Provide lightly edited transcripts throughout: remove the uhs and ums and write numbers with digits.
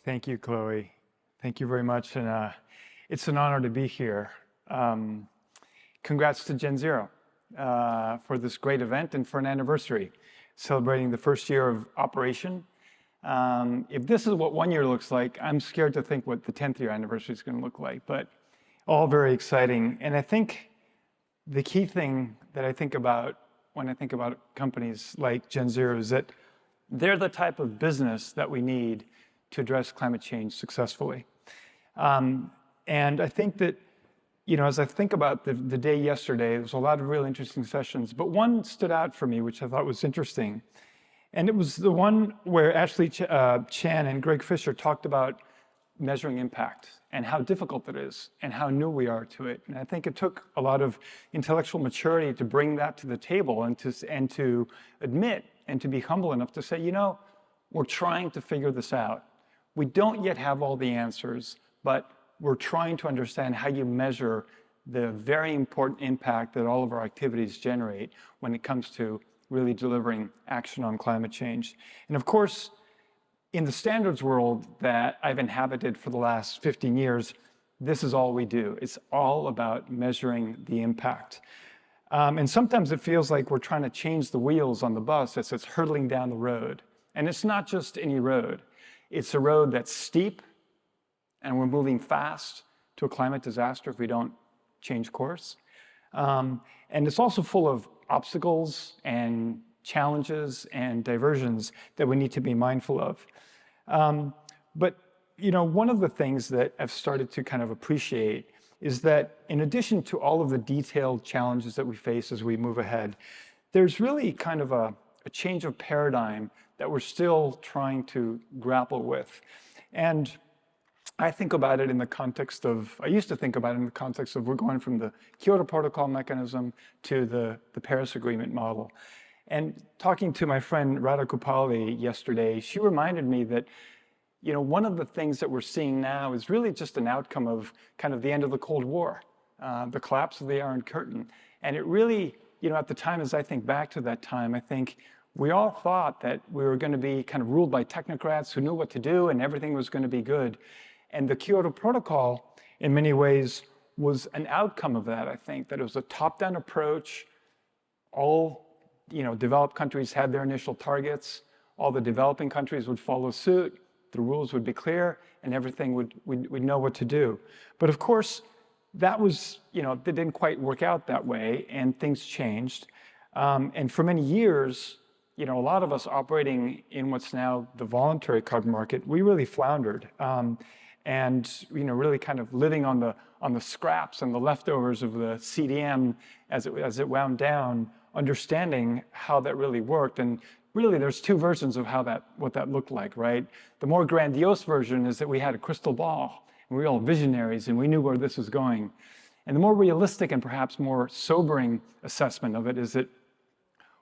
Thank you, Chloe. Thank you very much, and it's an honor to be here. Congrats to GenZero for this great event and for an anniversary, celebrating the first year of operation. If this is what 1 year looks like, I'm scared to think what the 10th year anniversary is going to look like, but all very exciting. And I think the key thing that I think about when I think about companies like GenZero is that they're the type of business that we need to address climate change successfully. And I think that, you know, as I think about the day yesterday, there was a lot of really interesting sessions, but one stood out for me, which I thought was interesting. And it was the one where Ashley Chan and Greg Fisher talked about measuring impact and how difficult it is and how new we are to it. And I think it took a lot of intellectual maturity to bring that to the table and to admit and to be humble enough to say, you know, we're trying to figure this out. We don't yet have all the answers, but we're trying to understand how you measure the very important impact that all of our activities generate when it comes to really delivering action on climate change. And of course, in the standards world that I've inhabited for the last 15 years, this is all we do. It's all about measuring the impact. And sometimes it feels like we're trying to change the wheels on the bus as it's hurtling down the road. And it's not just any road. It's a road that's steep, and we're moving fast to a climate disaster if we don't change course. And it's also full of obstacles and challenges and diversions that we need to be mindful of. But you know, one of the things that I've started to kind of appreciate is that in addition to all of the detailed challenges that we face as we move ahead, there's really kind of a change of paradigm that we're still trying to grapple with. And I think about it in the context of, I used to think about it in the context of we're going from the Kyoto Protocol mechanism to the Paris Agreement model. And talking to my friend Radha Kupali yesterday, she reminded me that, you know, one of the things that we're seeing now is really just an outcome of kind of the end of the Cold War, the collapse of the Iron Curtain. And it really, you know, at the time, as I think back to that time, I think we all thought that we were going to be kind of ruled by technocrats who knew what to do and everything was going to be good. And the Kyoto Protocol, in many ways, was an outcome of that, I think, that it was a top-down approach. All, you know, developed countries had their initial targets. All the developing countries would follow suit. The rules would be clear, and everything we'd know what to do. But of course, that was, you know, that didn't quite work out that way, and things changed. And for many years, you know, a lot of us operating in what's now the voluntary carbon market, we really floundered. And you know, really kind of living on the scraps and the leftovers of the CDM as it wound down, understanding how that really worked. And really, there's two versions of what that looked like, right? The more grandiose version is that we had a crystal ball, and we were all visionaries, and we knew where this was going. And the more realistic and perhaps more sobering assessment of it is that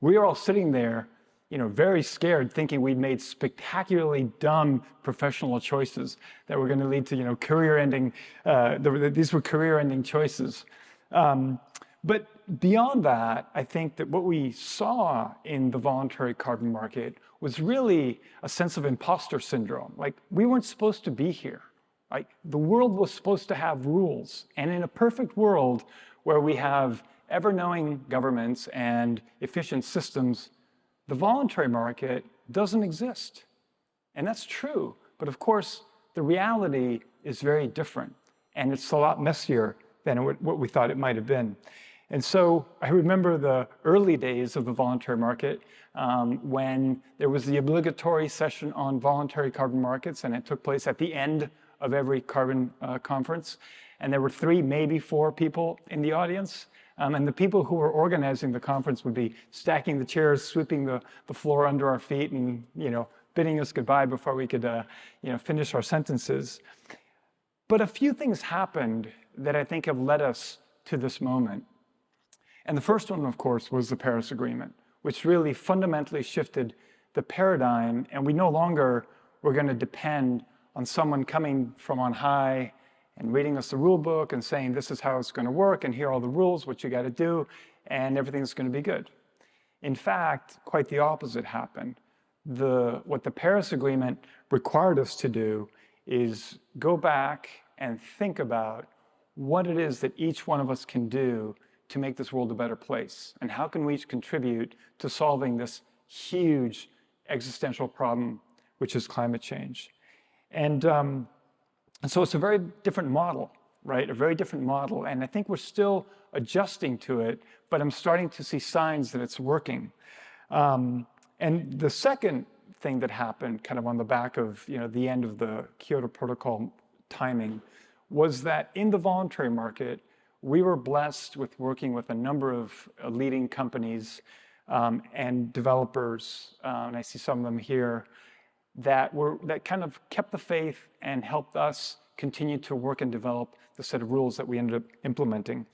we are all sitting there, you know, very scared, thinking we'd made spectacularly dumb professional choices that were going to lead to, you know, career-ending. These were career-ending choices. But beyond that, I think that what we saw in the voluntary carbon market was really a sense of imposter syndrome. Like, we weren't supposed to be here. Like, the world was supposed to have rules, and in a perfect world where we have ever-knowing governments and efficient systems, the voluntary market doesn't exist. And that's true. But of course, the reality is very different. And it's a lot messier than what we thought it might have been. And so I remember the early days of the voluntary market when there was the obligatory session on voluntary carbon markets, and it took place at the end of every carbon conference. And there were 3, maybe 4 people in the audience. And the people who were organizing the conference would be stacking the chairs, sweeping the floor under our feet, and, you know, bidding us goodbye before we could, you know, finish our sentences. But a few things happened that I think have led us to this moment. And the first one, of course, was the Paris Agreement, which really fundamentally shifted the paradigm, and we no longer were going to depend on someone coming from on high and reading us the rule book and saying, this is how it's going to work, and here are all the rules, what you got to do, and everything's going to be good. In fact, quite the opposite happened. What the Paris Agreement required us to do is go back and think about what it is that each one of us can do to make this world a better place, and how can we each contribute to solving this huge existential problem, which is climate change. And so it's a very different model, right? A very different model, and I think we're still adjusting to it, but I'm starting to see signs that it's working. And the second thing that happened kind of on the back of the end of the Kyoto Protocol timing was that in the voluntary market, we were blessed with working with a number of leading companies and developers, and I see some of them here, that kind of kept the faith and helped us continue to work and develop the set of rules that we ended up implementing.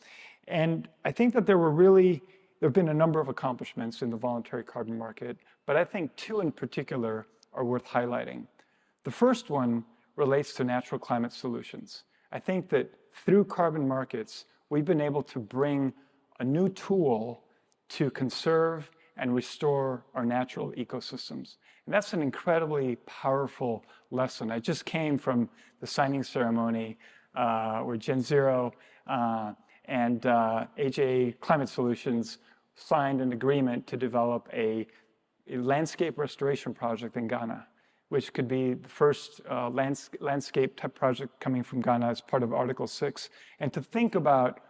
And I think that there have been a number of accomplishments in the voluntary carbon market, but I think two in particular are worth highlighting. The first one relates to natural climate solutions. I think that through carbon markets, we've been able to bring a new tool to conserve and restore our natural ecosystems. And that's an incredibly powerful lesson. I just came from the signing ceremony where GenZero and AJ Climate Solutions signed an agreement to develop a landscape restoration project in Ghana, which could be the first landscape type project coming from Ghana as part of Article 6. And to think about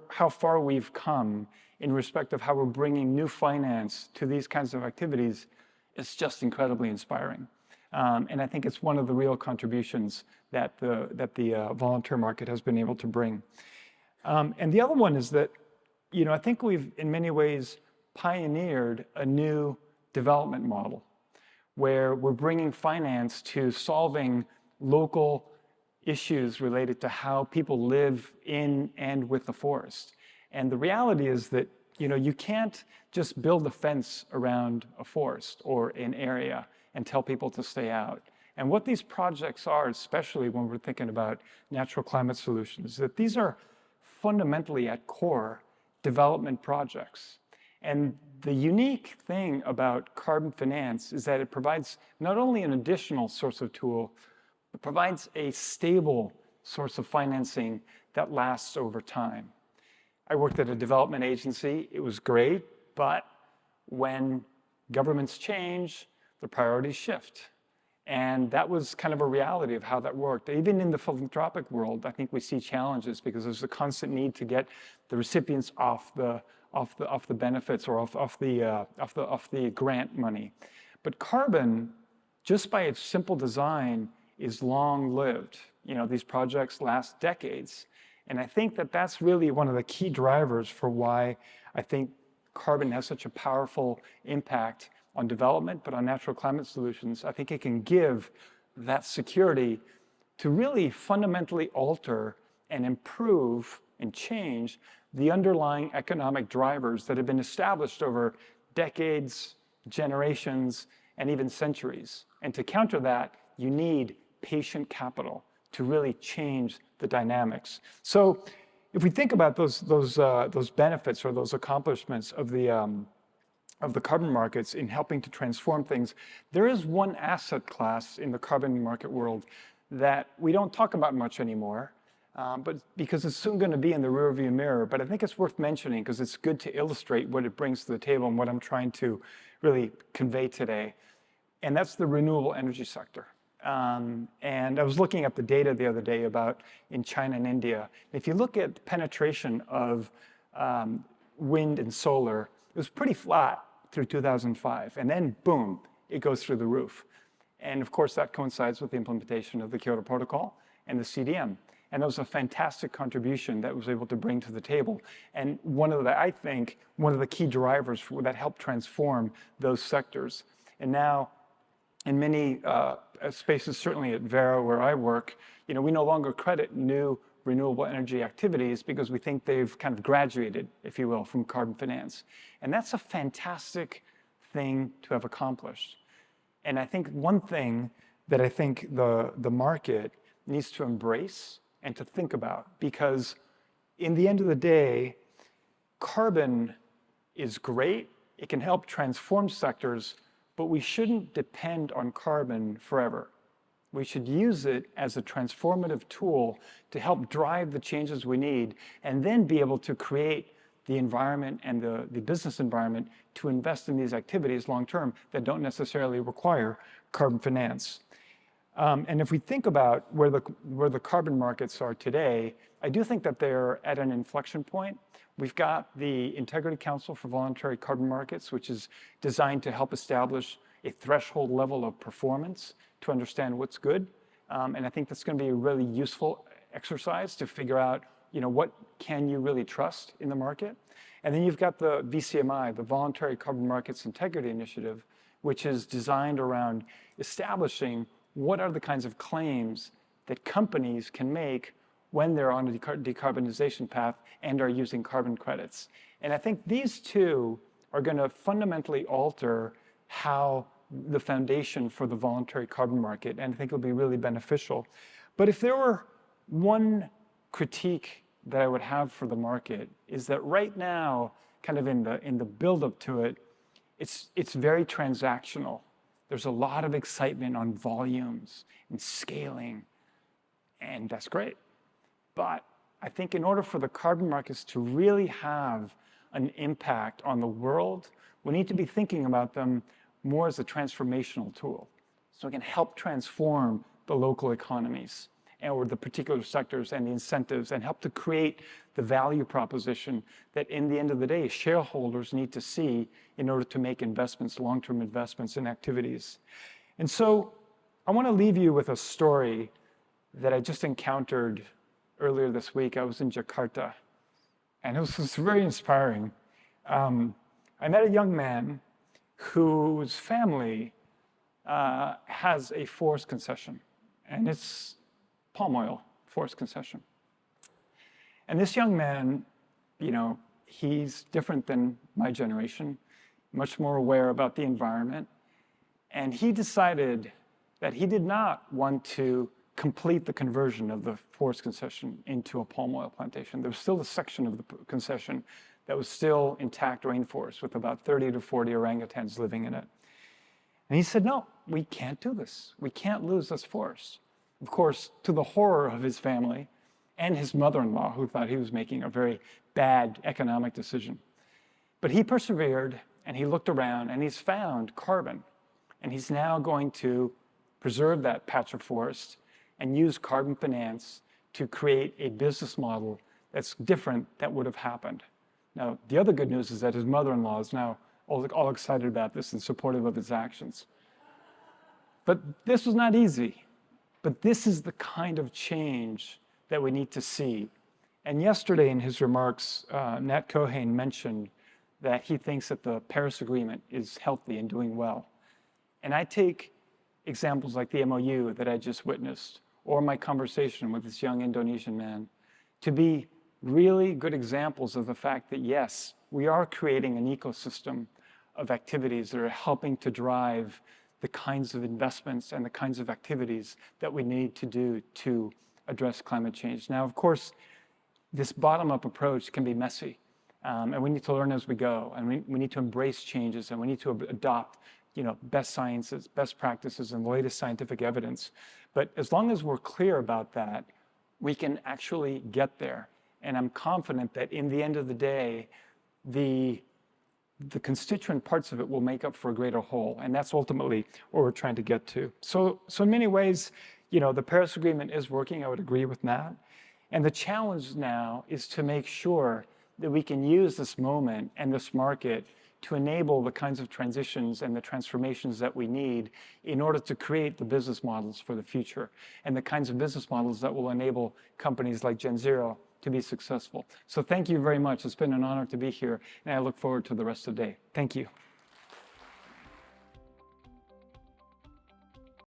how far we've come in respect of how we're bringing new finance to these kinds of activities is just incredibly inspiring. And I think it's one of the real contributions that the volunteer market has been able to bring. And the other one is that, I think we've in many ways pioneered a new development model where we're bringing finance to solving local issues related to how people live in and with the forest. And the reality is that, you can't just build a fence around a forest or an area and tell people to stay out. And what these projects are, especially when we're thinking about natural climate solutions, that these are fundamentally at core development projects. And the unique thing about carbon finance is that it provides not only an additional source of tool, it provides a stable source of financing that lasts over time. I worked at a development agency. It was great, but when governments change, the priorities shift. And that was kind of a reality of how that worked. Even in the philanthropic world, I think we see challenges because there's a constant need to get the recipients off the benefits or off the grant money. But carbon, just by its simple design, is long-lived. These projects last decades. And I think that that's really one of the key drivers for why I think carbon has such a powerful impact on development, but on natural climate solutions. I think it can give that security to really fundamentally alter and improve and change the underlying economic drivers that have been established over decades, generations, and even centuries. And to counter that, you need patient capital to really change the dynamics. So if we think about those benefits or those accomplishments of the carbon markets in helping to transform things, there is one asset class in the carbon market world that we don't talk about much anymore, but because it's soon going to be in the rearview mirror. But I think it's worth mentioning because it's good to illustrate what it brings to the table and what I'm trying to really convey today. And that's the renewable energy sector. And I was looking at the data the other day about in China and India. If you look at the penetration of wind and solar, it was pretty flat through 2005. And then, boom, it goes through the roof. And of course, that coincides with the implementation of the Kyoto Protocol and the CDM. And that was a fantastic contribution that was able to bring to the table. And I think, one of the key drivers that helped transform those sectors. And now, in many spaces, certainly at Verra, where I work, we no longer credit new renewable energy activities because we think they've kind of graduated, if you will, from carbon finance. And that's a fantastic thing to have accomplished. And I think one thing that I think the market needs to embrace and to think about, because in the end of the day, carbon is great. It can help transform sectors, but we shouldn't depend on carbon forever. We should use it as a transformative tool to help drive the changes we need, and then be able to create the environment and the business environment to invest in these activities long-term that don't necessarily require carbon finance. And if we think about where the carbon markets are today, I do think that they're at an inflection point. We've got the Integrity Council for Voluntary Carbon Markets, which is designed to help establish a threshold level of performance to understand what's good. And I think that's going to be a really useful exercise to figure out, what can you really trust in the market? And then you've got the VCMI, the Voluntary Carbon Markets Integrity Initiative, which is designed around establishing what are the kinds of claims that companies can make when they're on a decarbonization path and are using carbon credits. And I think these two are going to fundamentally alter how the foundation for the voluntary carbon market, and I think it'll be really beneficial. But if there were one critique that I would have for the market, is that right now, kind of in the build-up to it, it's very transactional. There's a lot of excitement on volumes and scaling, and that's great. But I think in order for the carbon markets to really have an impact on the world, we need to be thinking about them more as a transformational tool. So it can help transform the local economies or the particular sectors and the incentives, and help to create the value proposition that in the end of the day, shareholders need to see in order to make investments, long-term investments in activities. And so I want to leave you with a story that I just encountered earlier this week. I was in Jakarta, and it was very inspiring. I met a young man whose family has a forest concession, and it's palm oil forest concession. And this young man, he's different than my generation, much more aware about the environment. And he decided that he did not want to complete the conversion of the forest concession into a palm oil plantation. There was still a section of the concession that was still intact rainforest with about 30 to 40 orangutans living in it. And he said, no, we can't do this. We can't lose this forest. Of course, to the horror of his family and his mother-in-law, who thought he was making a very bad economic decision. But he persevered, and he looked around, and he's found carbon. And he's now going to preserve that patch of forest and use carbon finance to create a business model that's different that would have happened. Now, the other good news is that his mother-in-law is now all excited about this and supportive of his actions. But this was not easy. But this is the kind of change that we need to see. And yesterday in his remarks, Nat Cohane mentioned that he thinks that the Paris Agreement is healthy and doing well. And I take examples like the MOU that I just witnessed, or my conversation with this young Indonesian man, to be really good examples of the fact that, yes, we are creating an ecosystem of activities that are helping to drive the kinds of investments and the kinds of activities that we need to do to address climate change. Now, of course, this bottom-up approach can be messy, and we need to learn as we go, and we need to embrace changes, and we need to adopt best sciences, best practices, and the latest scientific evidence. But as long as we're clear about that, we can actually get there. And I'm confident that in the end of the day, the constituent parts of it will make up for a greater whole. And that's ultimately what we're trying to get to. So in many ways, the Paris Agreement is working. I would agree with that. And the challenge now is to make sure that we can use this moment and this market to enable the kinds of transitions and the transformations that we need in order to create the business models for the future and the kinds of business models that will enable companies like GenZero to be successful. So thank you very much. It's been an honor to be here, and I look forward to the rest of the day. Thank you.